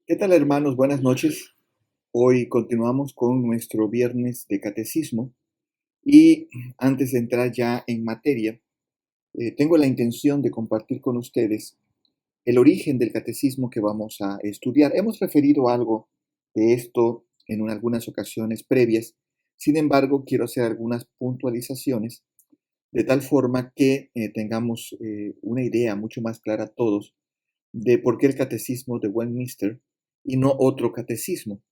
¿Qué tal, hermanos? Buenas noches. Hoy continuamos con nuestro viernes de catecismo y antes de entrar ya en materia, tengo la intención de compartir con ustedes el origen del catecismo que vamos a estudiar. Hemos referido algo de esto en algunas ocasiones previas. Sin embargo, quiero hacer algunas puntualizaciones de tal forma que tengamos una idea mucho más clara todos de por qué el catecismo de Westminster y no otro catecismo.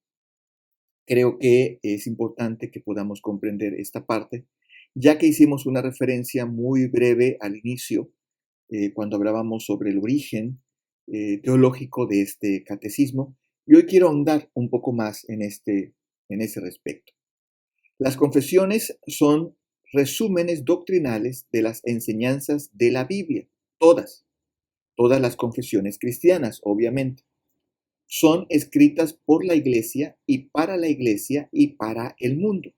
Creo que es importante que podamos comprender esta parte, ya que hicimos una referencia muy breve al inicio, cuando hablábamos sobre el origen teológico de este catecismo, y hoy quiero ahondar un poco más en ese respecto. Las confesiones son resúmenes doctrinales de las enseñanzas de la Biblia, todas las confesiones cristianas, obviamente son escritas por la iglesia y para el mundo.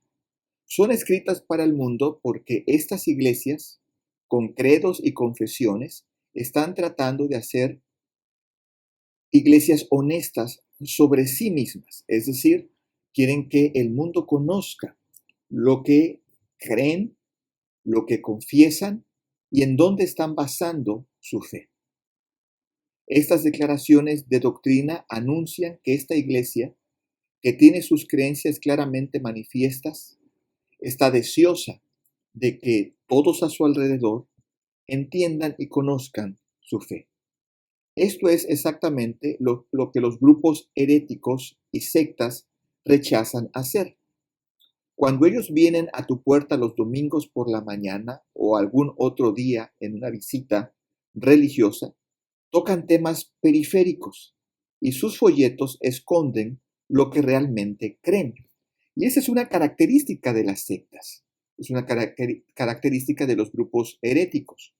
Son escritas para el mundo porque estas iglesias, con credos y confesiones, están tratando de hacer iglesias honestas sobre sí mismas. Es decir, quieren que el mundo conozca lo que creen, lo que confiesan y en dónde están basando su fe. Estas declaraciones de doctrina anuncian que esta iglesia, que tiene sus creencias claramente manifiestas, está deseosa de que todos a su alrededor entiendan y conozcan su fe. Esto es exactamente lo que los grupos heréticos y sectas rechazan hacer. Cuando ellos vienen a tu puerta los domingos por la mañana o algún otro día en una visita religiosa, tocan temas periféricos y sus folletos esconden lo que realmente creen. Y esa es una característica de las sectas, es una característica de los grupos heréticos.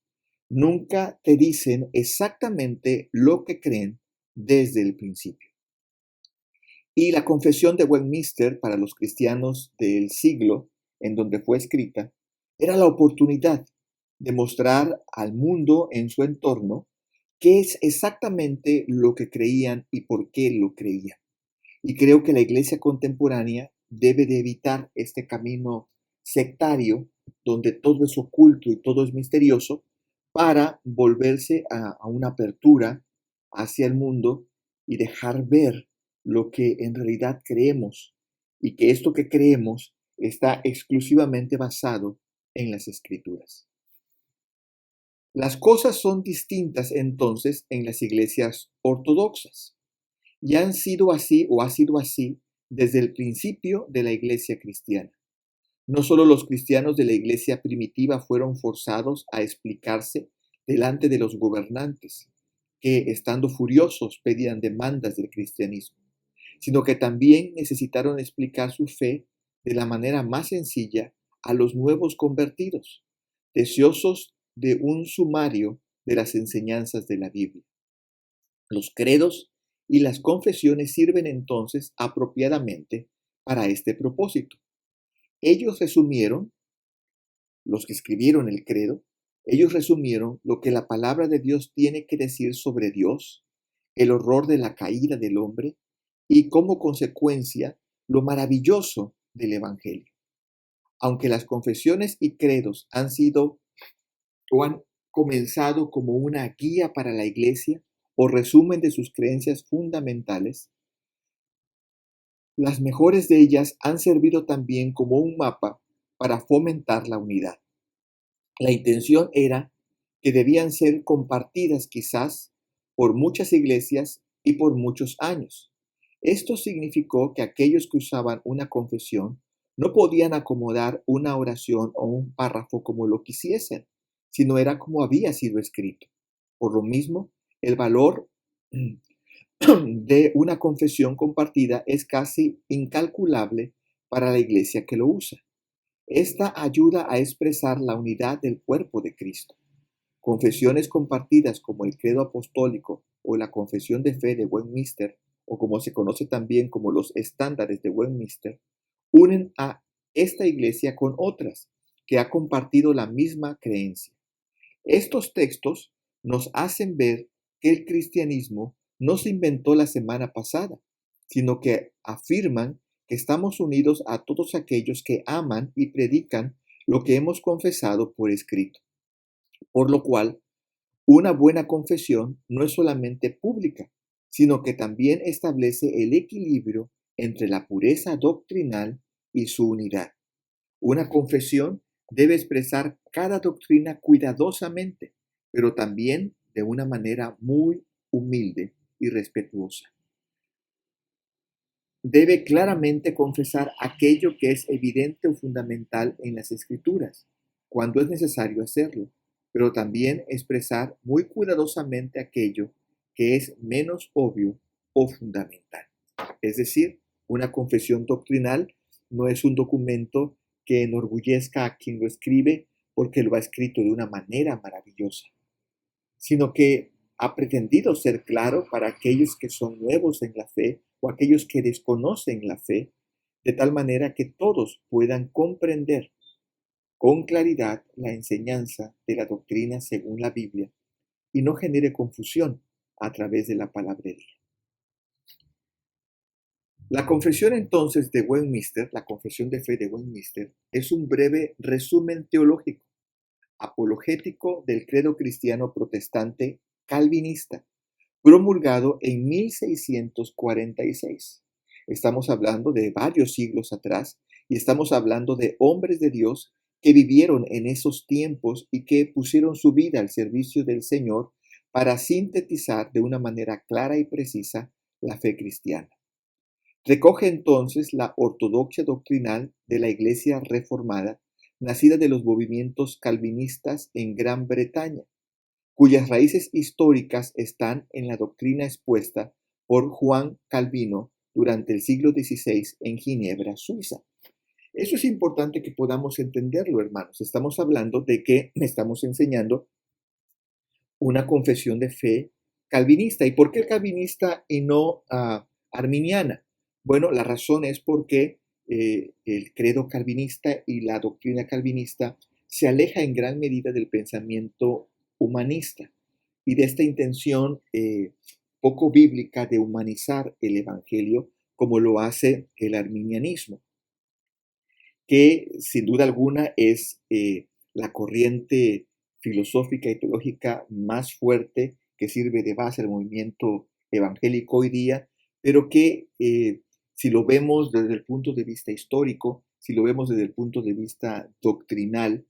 Nunca te dicen exactamente lo que creen desde el principio. Y la confesión de Westminster para los cristianos del siglo en donde fue escrita era la oportunidad de mostrar al mundo en su entorno qué es exactamente lo que creían y por qué lo creían. Y creo que la iglesia contemporánea debe de evitar este camino sectario donde todo es oculto y todo es misterioso para volverse a una apertura hacia el mundo y dejar ver lo que en realidad creemos y que esto que creemos está exclusivamente basado en las escrituras. Las cosas son distintas entonces en las iglesias ortodoxas y han sido así o ha sido así desde el principio de la iglesia cristiana. No solo los cristianos de la iglesia primitiva fueron forzados a explicarse delante de los gobernantes, que estando furiosos pedían demandas del cristianismo, sino que también necesitaron explicar su fe de la manera más sencilla a los nuevos convertidos, deseosos de un sumario de las enseñanzas de la Biblia. Los credos y las confesiones sirven entonces apropiadamente para este propósito. Ellos resumieron, los que escribieron el credo, ellos resumieron lo que la palabra de Dios tiene que decir sobre Dios, el horror de la caída del hombre y como consecuencia lo maravilloso del Evangelio. Aunque las confesiones y credos han sido o han comenzado como una guía para la iglesia o resumen de sus creencias fundamentales, las mejores de ellas han servido también como un mapa para fomentar la unidad. La intención era que debían ser compartidas quizás por muchas iglesias y por muchos años. Esto significó que aquellos que usaban una confesión no podían acomodar una oración o un párrafo como lo quisiesen, sino era como había sido escrito. Por lo mismo, el valor de una confesión compartida es casi incalculable para la iglesia que lo usa. Esta ayuda a expresar la unidad del cuerpo de Cristo. Confesiones compartidas como el credo apostólico o la confesión de fe de Westminster, o como se conoce también como los estándares de Westminster, unen a esta iglesia con otras que ha compartido la misma creencia. Estos textos nos hacen ver que el cristianismo no se inventó la semana pasada, sino que afirman que estamos unidos a todos aquellos que aman y predican lo que hemos confesado por escrito. Por lo cual, una buena confesión no es solamente pública, sino que también establece el equilibrio entre la pureza doctrinal y su unidad. Una confesión debe expresar cada doctrina cuidadosamente, pero también de una manera muy humilde y respetuosa. Debe claramente confesar aquello que es evidente o fundamental en las Escrituras, cuando es necesario hacerlo, pero también expresar muy cuidadosamente aquello que es menos obvio o fundamental. Es decir, una confesión doctrinal no es un documento que enorgullezca a quien lo escribe porque lo ha escrito de una manera maravillosa, sino que ha pretendido ser claro para aquellos que son nuevos en la fe o aquellos que desconocen la fe, de tal manera que todos puedan comprender con claridad la enseñanza de la doctrina según la Biblia y no genere confusión a través de la palabrería. La confesión entonces de Westminster, la confesión de fe de Westminster, es un breve resumen teológico, apologético del credo cristiano protestante calvinista, promulgado en 1646. Estamos hablando de varios siglos atrás y estamos hablando de hombres de Dios que vivieron en esos tiempos y que pusieron su vida al servicio del Señor para sintetizar de una manera clara y precisa la fe cristiana. Recoge entonces la ortodoxia doctrinal de la Iglesia reformada, nacida de los movimientos calvinistas en Gran Bretaña, cuyas raíces históricas están en la doctrina expuesta por Juan Calvino durante el siglo XVI en Ginebra, Suiza. Eso es importante que podamos entenderlo, hermanos. Estamos hablando de que estamos enseñando una confesión de fe calvinista. ¿Y por qué calvinista y no arminiana? Bueno, la razón es porque el credo calvinista y la doctrina calvinista se aleja en gran medida del pensamiento humanista y de esta intención poco bíblica de humanizar el Evangelio como lo hace el arminianismo, que sin duda alguna es la corriente filosófica y teológica más fuerte que sirve de base al movimiento evangélico hoy día, pero que si lo vemos desde el punto de vista histórico, si lo vemos desde el punto de vista doctrinal,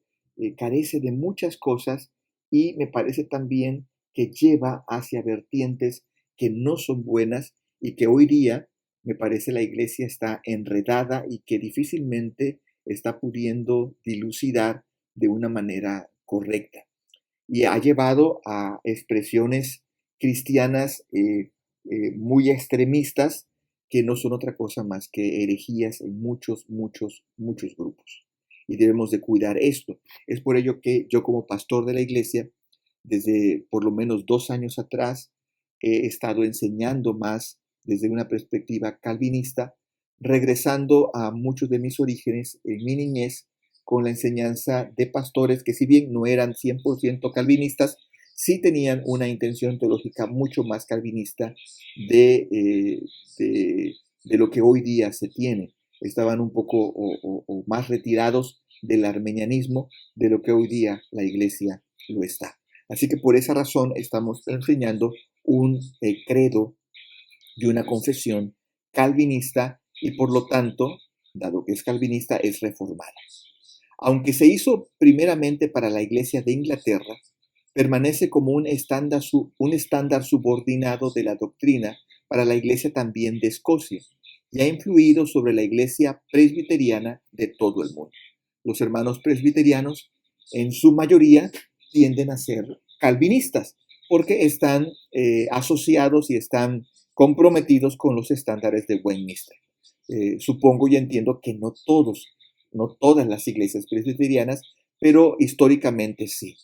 carece de muchas cosas y me parece también que lleva hacia vertientes que no son buenas y que hoy día me parece la iglesia está enredada y que difícilmente está pudiendo dilucidar de una manera correcta. Y ha llevado a expresiones cristianas muy extremistas que no son otra cosa más que herejías en muchos grupos. Y debemos de cuidar esto. Es por ello que yo como pastor de la iglesia, desde por lo menos 2 años atrás, he estado enseñando más desde una perspectiva calvinista, regresando a muchos de mis orígenes en mi niñez con la enseñanza de pastores que si bien no eran 100% calvinistas, sí tenían una intención teológica mucho más calvinista de lo que hoy día se tiene. Estaban un poco o más retirados del armenianismo de lo que hoy día la iglesia lo está. Así que por esa razón estamos enseñando un credo y una confesión calvinista y por lo tanto, dado que es calvinista, es reformada. Aunque se hizo primeramente para la Iglesia de Inglaterra, permanece como un estándar subordinado de la doctrina para la Iglesia también de Escocia y ha influido sobre la Iglesia presbiteriana de todo el mundo. Los hermanos presbiterianos, en su mayoría, tienden a ser calvinistas porque están asociados y están comprometidos con los estándares de Westminster. Supongo y entiendo que no todas las iglesias presbiterianas, pero históricamente sí.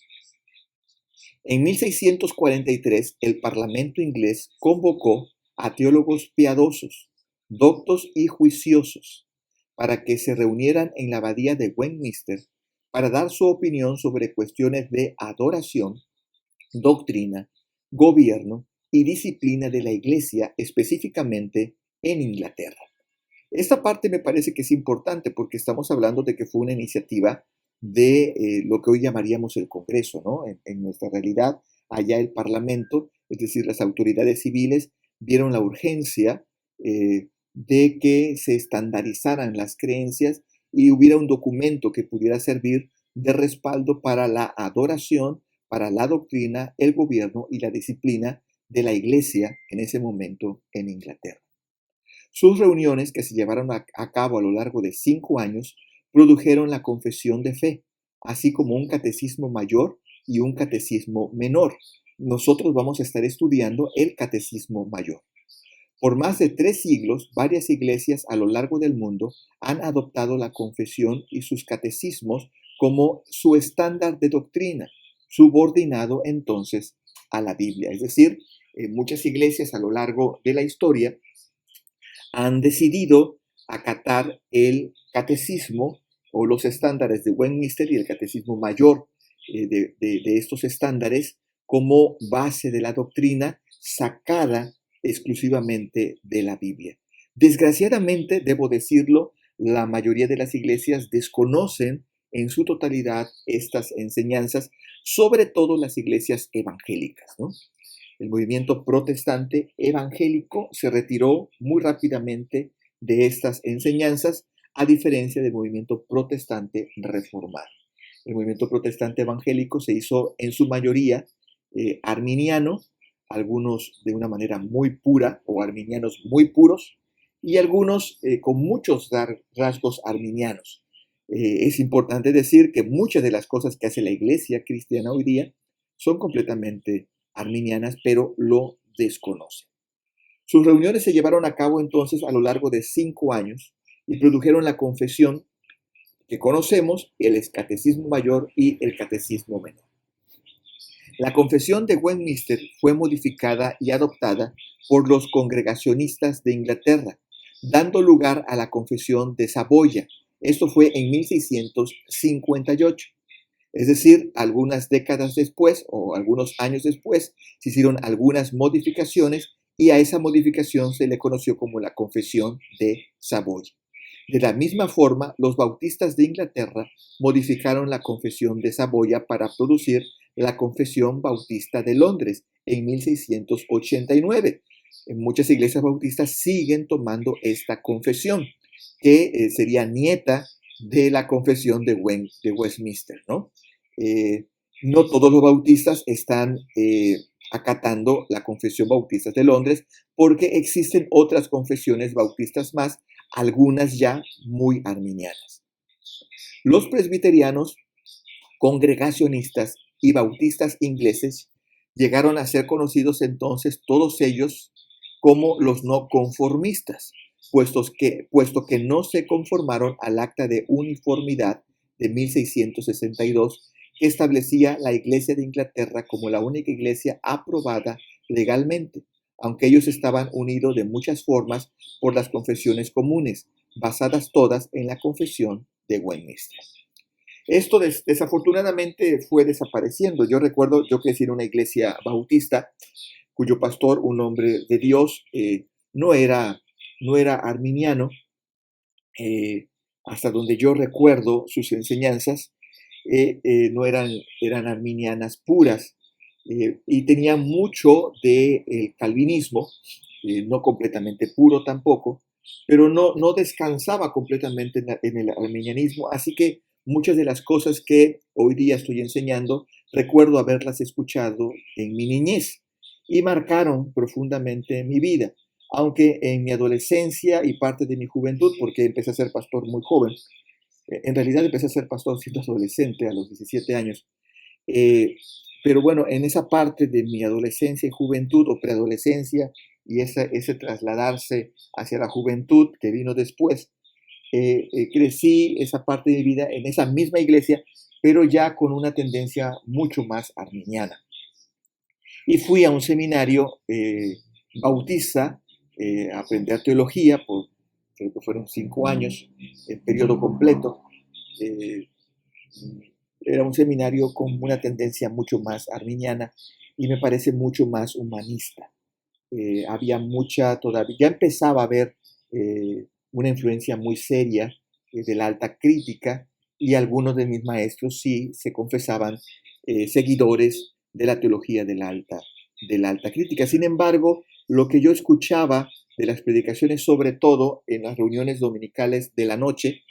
En 1643, el Parlamento inglés convocó a teólogos piadosos, doctos y juiciosos para que se reunieran en la abadía de Westminster para dar su opinión sobre cuestiones de adoración, doctrina, gobierno y disciplina de la Iglesia, específicamente en Inglaterra. Esta parte me parece que es importante porque estamos hablando de que fue una iniciativa de lo que hoy llamaríamos el Congreso, ¿no? En nuestra realidad, allá el Parlamento, es decir, las autoridades civiles, vieron la urgencia de que se estandarizaran las creencias y hubiera un documento que pudiera servir de respaldo para la adoración, para la doctrina, el gobierno y la disciplina de la Iglesia en ese momento en Inglaterra. Sus reuniones, que se llevaron a cabo a lo largo de 5 años, produjeron la confesión de fe, así como un catecismo mayor y un catecismo menor. Nosotros vamos a estar estudiando el catecismo mayor. Por más de 3 siglos, varias iglesias a lo largo del mundo han adoptado la confesión y sus catecismos como su estándar de doctrina, subordinado entonces a la Biblia. Es decir, muchas iglesias a lo largo de la historia han decidido acatar el catecismo o los estándares de Westminster y el catecismo mayor de estos estándares como base de la doctrina sacada exclusivamente de la Biblia. Desgraciadamente, debo decirlo, la mayoría de las iglesias desconocen en su totalidad estas enseñanzas, sobre todo las iglesias evangélicas, ¿no? El movimiento protestante evangélico se retiró muy rápidamente de estas enseñanzas, a diferencia del movimiento protestante reformado. El movimiento protestante evangélico se hizo en su mayoría arminiano, algunos de una manera muy pura o arminianos muy puros, y algunos con muchos rasgos arminianos. Es importante decir que muchas de las cosas que hace la iglesia cristiana hoy día son completamente arminianas, pero lo desconocen. Sus reuniones se llevaron a cabo entonces a lo largo de 5 años y produjeron la confesión que conocemos, el catecismo mayor y el catecismo menor. La confesión de Westminster fue modificada y adoptada por los congregacionistas de Inglaterra, dando lugar a la confesión de Saboya. Esto fue en 1658. Es decir, algunas décadas después o algunos años después se hicieron algunas modificaciones y a esa modificación se le conoció como la confesión de Saboya. De la misma forma, los bautistas de Inglaterra modificaron la confesión de Saboya para producir la confesión bautista de Londres en 1689. En muchas iglesias bautistas siguen tomando esta confesión, que sería nieta de la confesión de Westminster, ¿no? No todos los bautistas están acatando la confesión bautista de Londres porque existen otras confesiones bautistas más, algunas ya muy arminianas. Los presbiterianos, congregacionistas y bautistas ingleses llegaron a ser conocidos entonces todos ellos como los no conformistas, puesto que no se conformaron al Acta de Uniformidad de 1662 que establecía la Iglesia de Inglaterra como la única iglesia aprobada legalmente, aunque ellos estaban unidos de muchas formas por las confesiones comunes, basadas todas en la confesión de Westminster. Esto desafortunadamente fue desapareciendo. Yo recuerdo, yo crecí en una iglesia bautista cuyo pastor, un hombre de Dios, no era arminiano, hasta donde yo recuerdo sus enseñanzas, no eran arminianas puras, y tenían mucho de calvinismo, no completamente puro tampoco, pero no descansaba completamente en el arminianismo, así que muchas de las cosas que hoy día estoy enseñando, recuerdo haberlas escuchado en mi niñez y marcaron profundamente mi vida, aunque en mi adolescencia y parte de mi juventud, porque empecé a ser pastor muy joven, en realidad empecé a ser pastor siendo adolescente a los 17 años, pero bueno, en esa parte de mi adolescencia y juventud o preadolescencia y ese trasladarse hacia la juventud que vino después, crecí esa parte de mi vida en esa misma iglesia, pero ya con una tendencia mucho más arminiana. Y fui a un seminario bautista a aprender teología creo que fueron 5 años, en periodo completo. Era un seminario con una tendencia mucho más arminiana y me parece mucho más humanista. había mucha todavía, ya empezaba a haber una influencia muy seria de la alta crítica, y algunos de mis maestros sí se confesaban seguidores de la teología de la alta crítica. Sin embargo, lo que yo escuchaba de las predicaciones, sobre todo en las reuniones dominicales de la noche,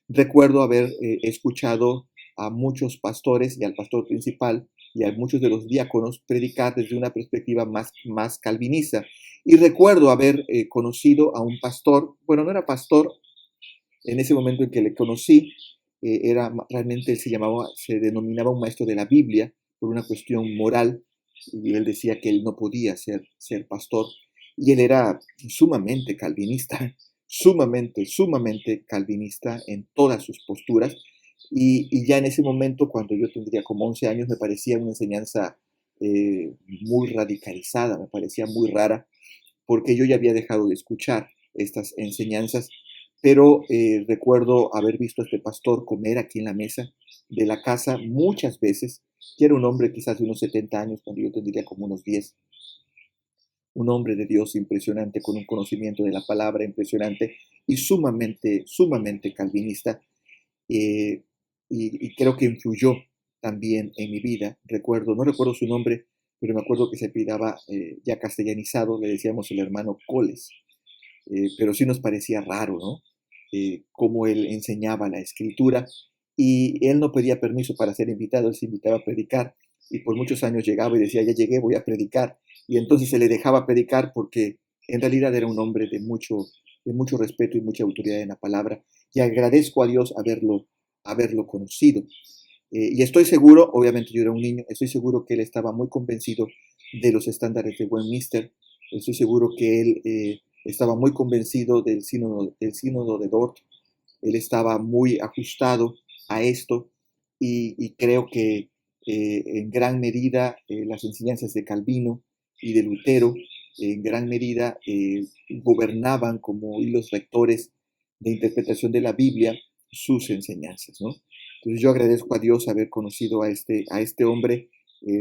recuerdo haber escuchado a muchos pastores y al pastor principal y a muchos de los diáconos predicar desde una perspectiva más calvinista. Y recuerdo haber conocido a un pastor, bueno, no era pastor en ese momento en que le conocí, realmente él se denominaba un maestro de la Biblia por una cuestión moral, y él decía que él no podía ser pastor, y él era sumamente calvinista, sumamente calvinista en todas sus posturas, y ya en ese momento, cuando yo tendría como 11 años, me parecía una enseñanza muy radicalizada, me parecía muy rara, porque yo ya había dejado de escuchar estas enseñanzas, pero recuerdo haber visto a este pastor comer aquí en la mesa de la casa muchas veces, que era un hombre quizás de unos 70 años, cuando yo tendría como unos 10, un hombre de Dios impresionante, con un conocimiento de la palabra impresionante y sumamente calvinista, eh, y creo que influyó también en mi vida. No recuerdo su nombre, pero me acuerdo que se apellidaba, ya castellanizado, le decíamos el hermano Coles, pero sí nos parecía raro, ¿no? Cómo él enseñaba la escritura, y él no pedía permiso para ser invitado, él se invitaba a predicar, y por muchos años llegaba y decía, ya llegué, voy a predicar, y entonces se le dejaba predicar porque en realidad era un hombre de mucho respeto y mucha autoridad en la palabra, y agradezco a Dios haberlo conocido. Y estoy seguro, obviamente yo era un niño, estoy seguro que él estaba muy convencido de los estándares de Westminster, estoy seguro que él estaba muy convencido del sínodo de Dort, él estaba muy ajustado a esto, y creo que en gran medida las enseñanzas de Calvino y de Lutero en gran medida gobernaban como hilos rectores de interpretación de la Biblia sus enseñanzas, ¿no? Entonces yo agradezco a Dios haber conocido a este hombre,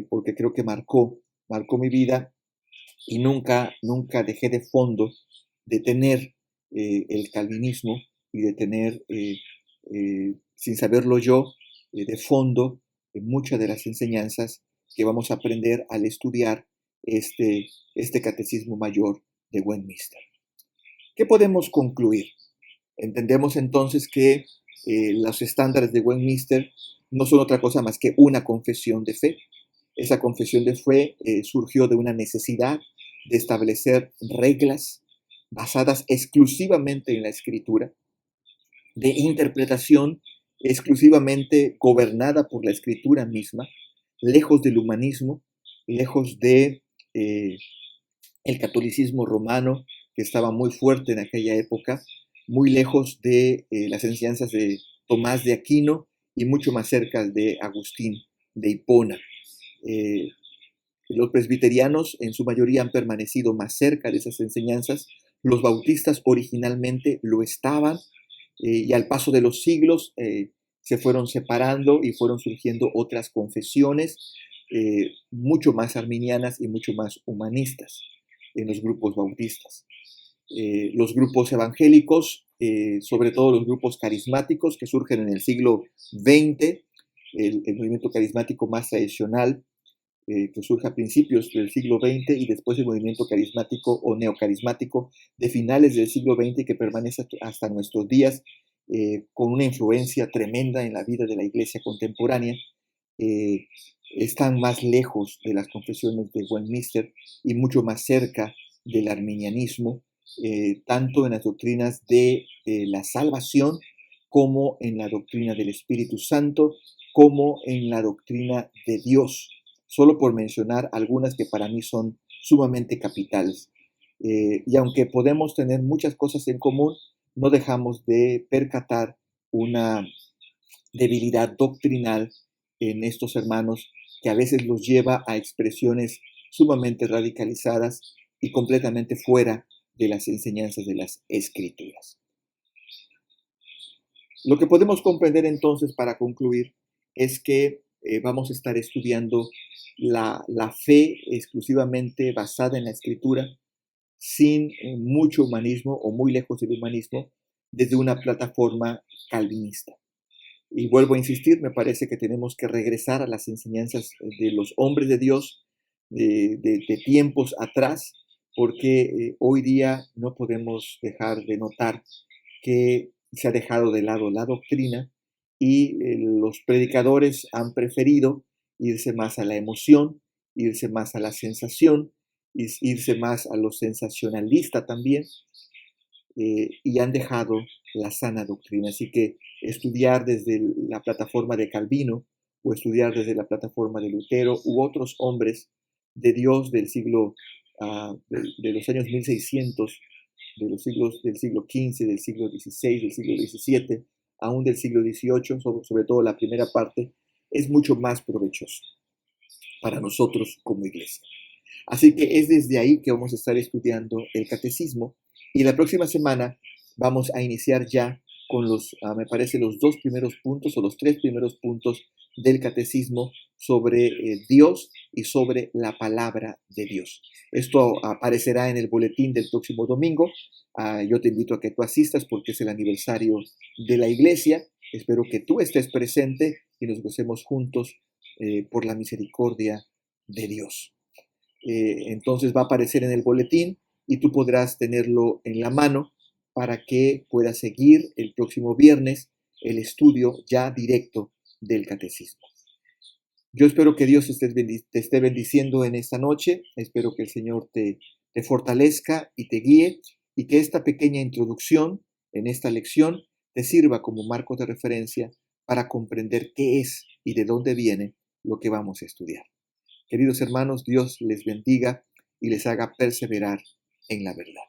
porque creo que marcó mi vida, y nunca dejé de fondo de tener el calvinismo, y de tener, sin saberlo yo, de fondo muchas de las enseñanzas que vamos a aprender al estudiar este catecismo mayor de Westminster. ¿Qué podemos concluir? Entendemos entonces que los estándares de Westminster no son otra cosa más que una confesión de fe. Esa confesión de fe surgió de una necesidad de establecer reglas basadas exclusivamente en la escritura, de interpretación exclusivamente gobernada por la escritura misma, lejos del humanismo, lejos de el catolicismo romano, que estaba muy fuerte en aquella época, muy lejos de las enseñanzas de Tomás de Aquino, y mucho más cerca de Agustín de Hipona. Eh, los presbiterianos en su mayoría han permanecido más cerca de esas enseñanzas. Los bautistas originalmente lo estaban, y al paso de los siglos se fueron separando y fueron surgiendo otras confesiones mucho más arminianas y mucho más humanistas en los grupos bautistas. Los grupos evangélicos, sobre todo los grupos carismáticos que surgen en el siglo XX, el movimiento carismático más tradicional, que surge a principios del siglo XX, y después el movimiento carismático o neocarismático de finales del siglo XX, que permanece hasta nuestros días, con una influencia tremenda en la vida de la iglesia contemporánea. eh, Están más lejos de las confesiones de Westminster y mucho más cerca del arminianismo, tanto en las doctrinas de la salvación, como en la doctrina del Espíritu Santo, como en la doctrina de Dios, solo por mencionar algunas que para mí son sumamente capitales. Y aunque podemos tener muchas cosas en común, no dejamos de percatar una debilidad doctrinal en estos hermanos, que a veces los lleva a expresiones sumamente radicalizadas y completamente fuera de las enseñanzas de las escrituras. Lo que podemos comprender entonces, para concluir, es que vamos a estar estudiando la fe exclusivamente basada en la escritura, sin mucho humanismo o muy lejos del humanismo, desde una plataforma calvinista. Y vuelvo a insistir, me parece que tenemos que regresar a las enseñanzas de los hombres de Dios de tiempos atrás, porque hoy día no podemos dejar de notar que se ha dejado de lado la doctrina y los predicadores han preferido irse más a la emoción, irse más a la sensación, irse más a lo sensacionalista también, y han dejado la sana doctrina. Así que estudiar desde la plataforma de Calvino o estudiar desde la plataforma de Lutero u otros hombres de Dios del siglo, de los años 1600, del siglo XV, del siglo XVI, del siglo XVII, aún del siglo XVIII, sobre todo la primera parte, es mucho más provechoso para nosotros como iglesia. Así que es desde ahí que vamos a estar estudiando el catecismo y la próxima semana vamos a iniciar ya con me parece, los dos primeros puntos o los tres primeros puntos del catecismo sobre Dios y sobre la palabra de Dios. Esto aparecerá en el boletín del próximo domingo. Yo te invito a que tú asistas porque es el aniversario de la iglesia. Espero que tú estés presente y nos gocemos juntos por la misericordia de Dios. Entonces va a aparecer en el boletín y tú podrás tenerlo en la mano para que puedas seguir el próximo viernes el estudio ya directo del catecismo. Yo espero que Dios te esté bendiciendo en esta noche, espero que el Señor te fortalezca y te guíe y que esta pequeña introducción en esta lección te sirva como marco de referencia para comprender qué es y de dónde viene lo que vamos a estudiar. Queridos hermanos, Dios les bendiga y les haga perseverar en la verdad.